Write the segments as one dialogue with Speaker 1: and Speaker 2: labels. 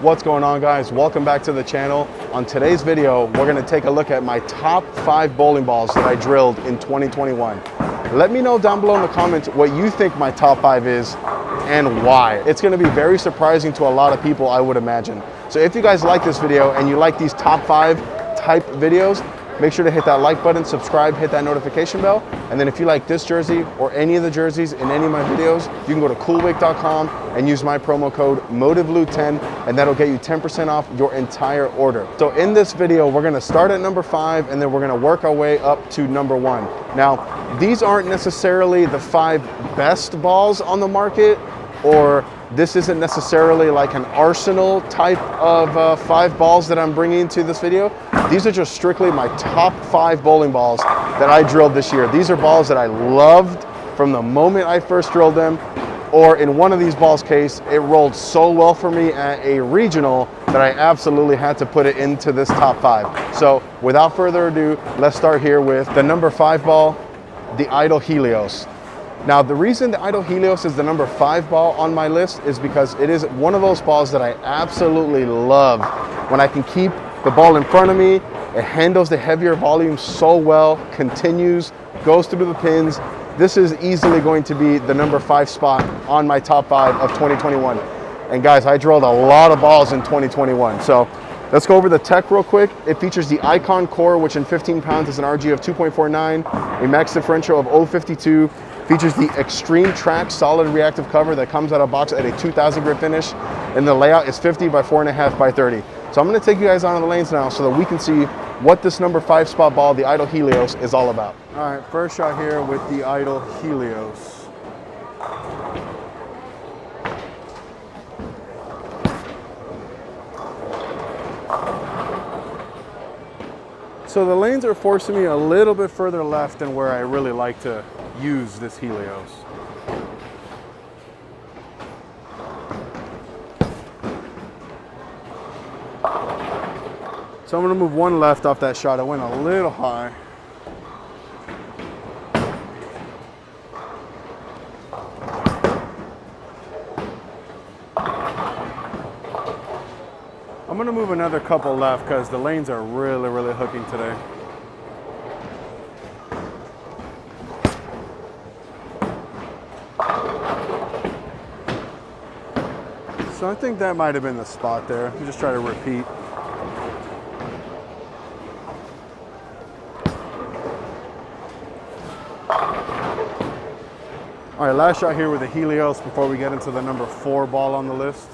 Speaker 1: What's going on, guys? Welcome back to the channel. On today's video, we're going to take a look at my top 5 bowling balls that I drilled in 2021. Let me know down below in the comments what you think my top 5 is and why. It's going to be very surprising to a lot of people, I would imagine. So if you guys like this video and you like these top 5 type videos, make sure to hit that like button, subscribe, hit that notification bell. And then if you like this jersey or any of the jerseys in any of my videos, you can go to coolwick.com and use my promo code MOTIVELOO10, and that'll get you 10% off your entire order. So in this video, we're gonna start at number 5 and then we're gonna work our way up to number 1. Now, these aren't necessarily the 5 best balls on the market, or this isn't necessarily like an arsenal type of 5 balls that I'm bringing to this video. These are just strictly my top 5 bowling balls that I drilled this year. These are balls that I loved from the moment I first drilled them, or in one of these balls case, it rolled so well for me at a regional that I absolutely had to put it into this top 5. So without further ado, let's start here with the number 5 ball, the Idol Helios. Now, the reason the Idol Helios is the number 5 ball on my list is because it is one of those balls that I absolutely love. When I can keep the ball in front of me, it handles the heavier volume so well, continues, goes through the pins. This is easily going to be the number 5 spot on my top 5 of 2021. And guys, I drilled a lot of balls in 2021. So let's go over the tech real quick. It features the Icon core, which in 15 pounds is an RG of 2.49, a max differential of 0.52, features the Extreme Track solid reactive cover that comes out of box at a 2000 grit finish, and the layout is 50 by 4.5 by 30. So I'm gonna take you guys on the lanes now so that we can see what this number 5 spot ball, the Idol Helios, is all about. All right, first shot here with the Idol Helios. So the lanes are forcing me a little bit further left than where I really like to use this Helios. So I'm gonna move one left off that shot. I went a little high. I'm gonna move another couple left because the lanes are really hooking today. So I think that might have been the spot there. Let me just try to repeat. All right, last shot here with the Helios before we get into the number 4 ball on the list.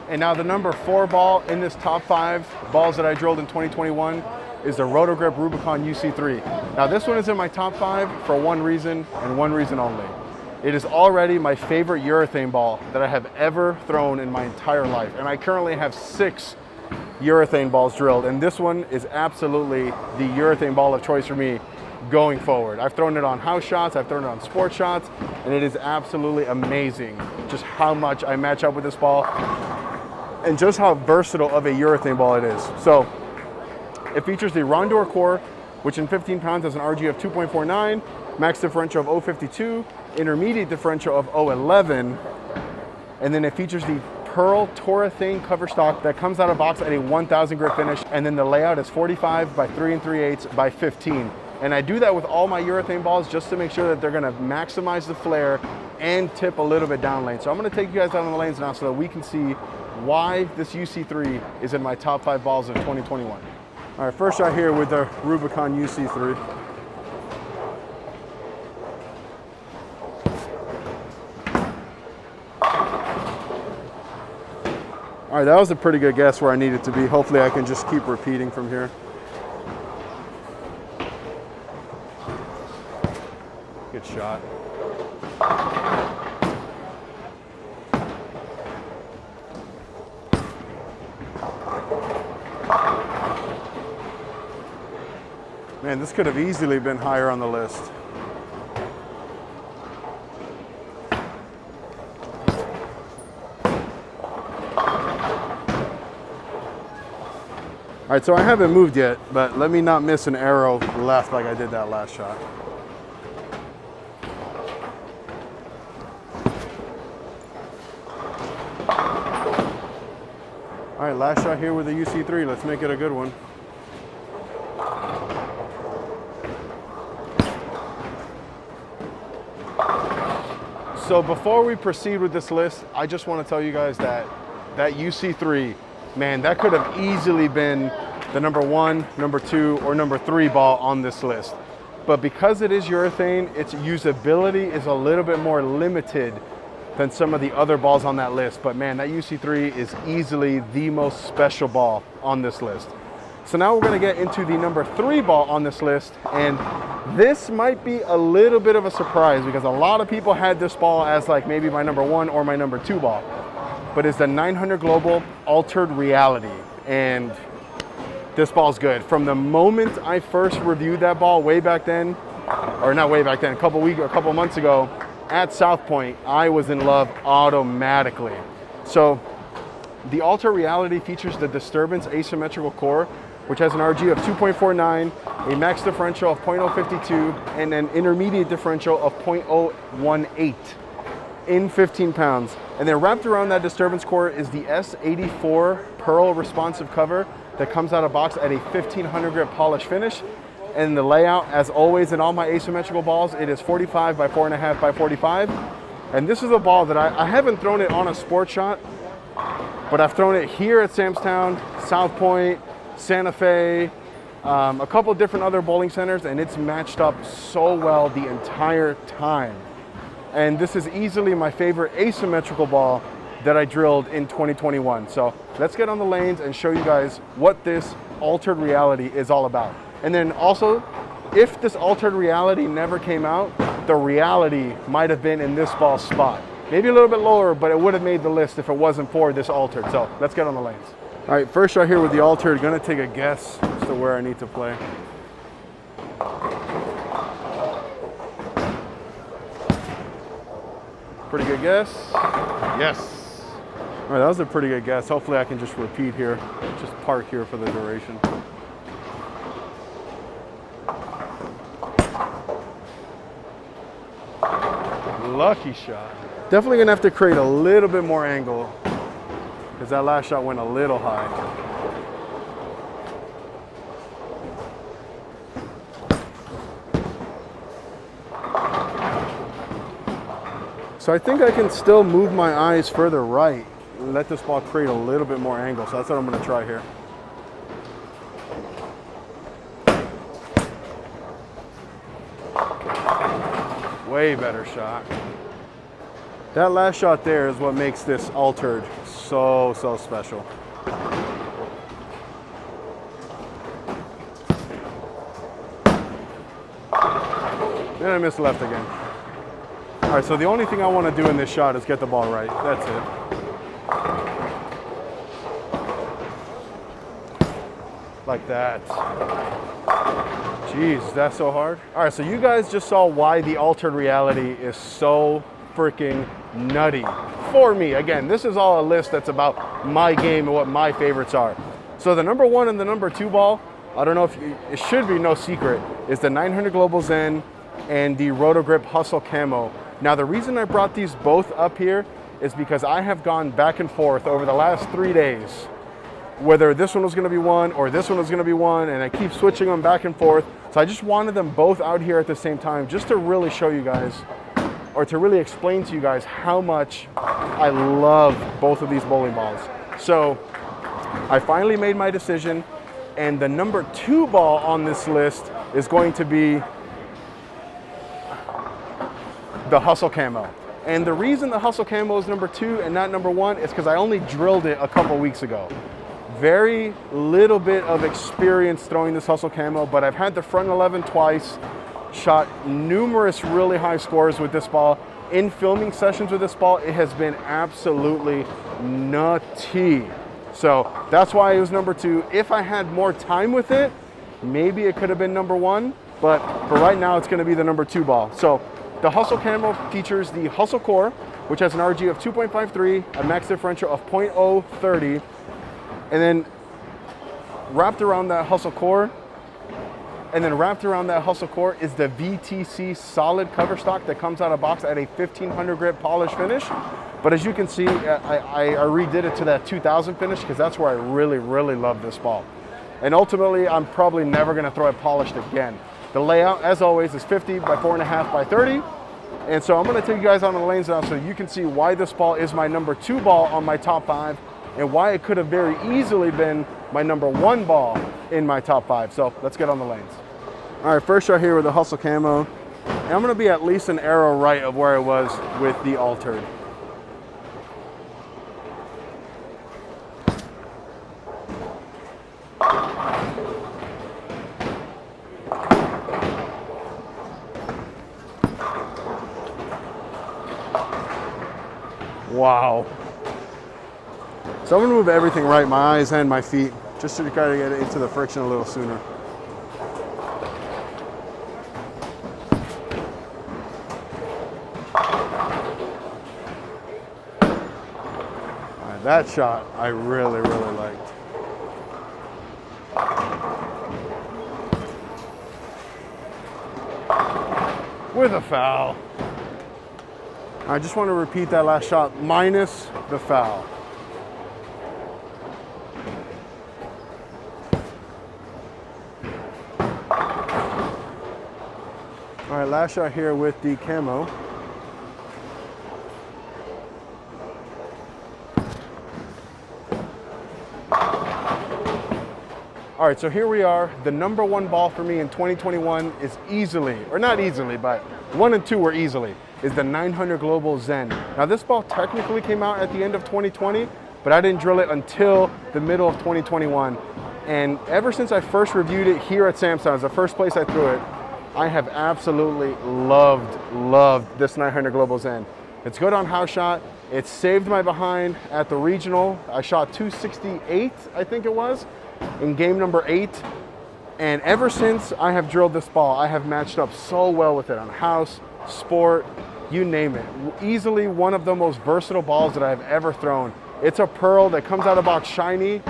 Speaker 1: And now the number 4 ball in this top 5 balls that I drilled in 2021 is the Rotogrip Rubicon UC3. Now this one is in my top 5 for one reason and one reason only. It is already my favorite urethane ball that I have ever thrown in my entire life. And I currently have 6 urethane balls drilled, and this one is absolutely the urethane ball of choice for me going forward. I've thrown it on house shots, I've thrown it on sport shots, and it is absolutely amazing just how much I match up with this ball and just how versatile of a urethane ball it is. So it features the Rondor core, which in 15 pounds has an RG of 2.49, max differential of 0.52, intermediate differential of 0.11, and then it features the Pearl Torethane cover stock that comes out of box at a 1000 grit finish, and then the layout is 45 by 3 3/8 by 15. And I do that with all my urethane balls just to make sure that they're gonna maximize the flare and tip a little bit down lane. So I'm gonna take you guys out on the lanes now so that we can see why this UC3 is in my top 5 balls of 2021. All right, first shot here with the Rubicon UC3. All right, that was a pretty good guess where I needed to be. Hopefully I can just keep repeating from here. Good shot. Man, this could have easily been higher on the list. All right, so I haven't moved yet, but let me not miss an arrow left like I did that last shot. last shot here with the UC3. Let's make it a good one. So before we proceed with this list, I just want to tell you guys that that UC3, man, that could have easily been the number 1, number 2, or number 3 ball on this list. But because it is urethane, its usability is a little bit more limited than some of the other balls on that list. But man, that UC3 is easily the most special ball on this list. So now we're gonna get into the number 3 ball on this list, and this might be a little bit of a surprise because a lot of people had this ball as like maybe my number 1 or my number 2 ball, but it's the 900 Global Altered Reality. And this ball's good. From the moment I first reviewed that ball way back then, or not way back then, a couple months ago at South Point, I was in love automatically. So the Altered Reality features the Disturbance asymmetrical core, which has an RG of 2.49, a max differential of 0.052, and an intermediate differential of 0.018 in 15 pounds. And then wrapped around that Disturbance core is the S84 Pearl responsive cover that comes out of box at a 1500 grit polish finish. And the layout, as always in all my asymmetrical balls, it is 45 by 4.5 by 45. And this is a ball that I haven't thrown it on a sport shot, but I've thrown it here at Samstown, South Point, Santa Fe, a couple different other bowling centers, and it's matched up so well the entire time. And this is easily my favorite asymmetrical ball that I drilled in 2021. So let's get on the lanes and show you guys what this Altered Reality is all about. And then also, if this Altered Reality never came out, the Reality might have been in this ball's spot. Maybe a little bit lower, but it would have made the list if it wasn't for this Altered. So let's get on the lanes. All right, first shot here with the Altered, gonna take a guess as to where I need to play. Pretty good guess. Yes. All right, that was a pretty good guess. Hopefully I can just repeat here, just park here for the duration. Lucky shot. Definitely gonna have to create a little bit more angle because that last shot went a little high. So I think I can still move my eyes further right and let this ball create a little bit more angle. So that's what I'm gonna try here. Way better shot. That last shot there is what makes this Altered so special. Then I missed left again. All right, so the only thing I want to do in this shot is get the ball right. That's it. Like that. Jeez, that's so hard. All right, so you guys just saw why the Altered Reality is so freaking nutty for me. Again, this is all a list that's about my game and what my favorites are. So the number 1 and the number 2 ball, I don't know if it should be no secret, is the 900 Global Zen and the Rotogrip Hustle Camo. Now the reason I brought these both up here is because I have gone back and forth over the last 3 days whether this one was going to be one or this one was going to be one, and I keep switching them back and forth. So I just wanted them both out here at the same time just to really show you guys, or to really explain to you guys how much I love both of these bowling balls. So I finally made my decision, and the number 2 ball on this list is going to be the Hustle Camo. And the reason the Hustle Camo is number 2 and not number 1 is because I only drilled it a couple weeks ago. Very little bit of experience throwing this Hustle Camo, but I've had the front 11 twice, shot numerous really high scores with this ball. In filming sessions with this ball, it has been absolutely nutty. So that's why it was number 2. If I had more time with it, maybe it could have been number 1, but for right now, it's gonna be the number 2 ball. So the Hustle Camo features the Hustle Core, which has an RG of 2.53, a max differential of 0.030, and then wrapped around that Hustle Core And then wrapped around that Hustle core is the VTC solid cover stock that comes out of box at a 1500 grit polish finish. But as you can see, I redid it to that 2000 finish because that's where I really love this ball. And ultimately, I'm probably never gonna throw it polished again. The layout, as always, is 50 by 4.5 by 30. And so I'm gonna take you guys on the lanes now so you can see why this ball is my number 2 ball on my top 5 and why it could have very easily been my number 1 ball in my top 5. So let's get on the lanes. All right, first shot here with the Hustle Camo. And I'm gonna be at least an arrow right of where I was with the altered. Wow. So I'm gonna move everything right, my eyes and my feet, just to try to get it into the friction a little sooner. All right, that shot I really liked. With a foul. I just want to repeat that last shot minus the foul. All right, last shot here with the Camo. All right, so here we are. The number 1 ball for me in 2021 is easily, or not easily, but 1 and 2 were easily, is the 900 Global Zen. Now this ball technically came out at the end of 2020, but I didn't drill it until the middle of 2021. And ever since I first reviewed it here at Samsung's, the first place I threw it, I have absolutely loved this 900 Global Zen. It's good on house shot. It saved my behind at the regional. I shot 268, I think it was, in game number 8. And ever since I have drilled this ball, I have matched up so well with it on house, sport, you name it. Easily one of the most versatile balls that I've ever thrown. It's a pearl that comes out of box shiny,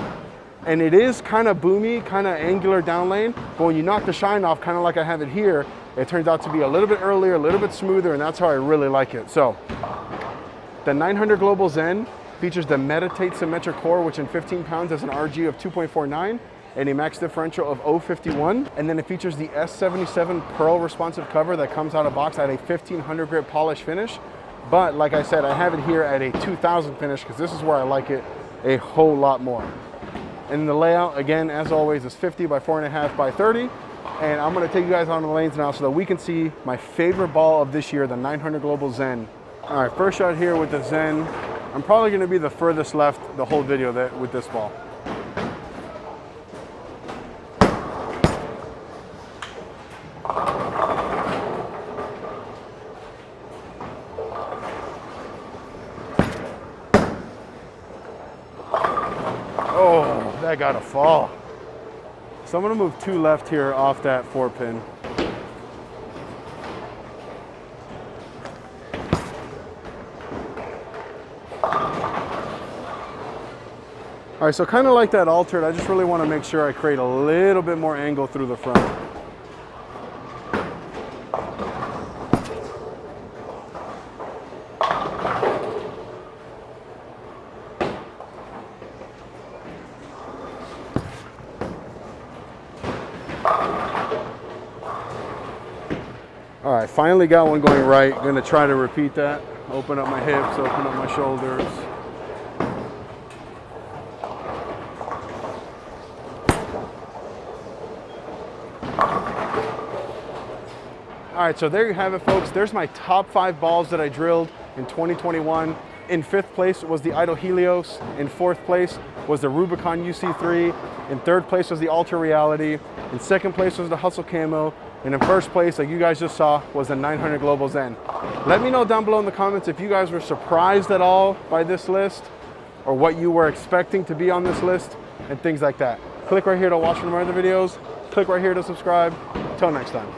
Speaker 1: and it is kind of boomy, kind of angular down lane, but when you knock the shine off, kind of like I have it here, it turns out to be a little bit earlier, a little bit smoother, and that's how I really like it. So, the 900 Global Zen features the Meditate Symmetric core, which in 15 pounds has an RG of 2.49, and a max differential of 0.51. And then it features the S77 Pearl responsive cover that comes out of box at a 1500 grit polish finish. But like I said, I have it here at a 2000 finish because this is where I like it a whole lot more. And the layout, again, as always, is 50 by 4.5 by 30. And I'm gonna take you guys on the lanes now so that we can see my favorite ball of this year, the 900 Global Zen. All right, first shot here with the Zen. I'm probably gonna be the furthest left the whole video with this ball. Oh, that got a fall. So I'm gonna move 2 left here off that 4-pin. All right, so kind of like that altered, I just really want to make sure I create a little bit more angle through the front. All right, finally got one going right. Gonna try to repeat that. Open up my hips, open up my shoulders. All right, so there you have it, folks. There's my top 5 balls that I drilled in 2021. In 5th place was the Idol Helios. In 4th place was the Rubicon UC3. In 3rd place was the Ultra Reality. In 2nd place was the Hustle Camo. And in 1st place, like you guys just saw, was the 900 Global Zen. Let me know down below in the comments if you guys were surprised at all by this list or what you were expecting to be on this list and things like that. Click right here to watch one of my other videos. Click right here to subscribe. Till next time.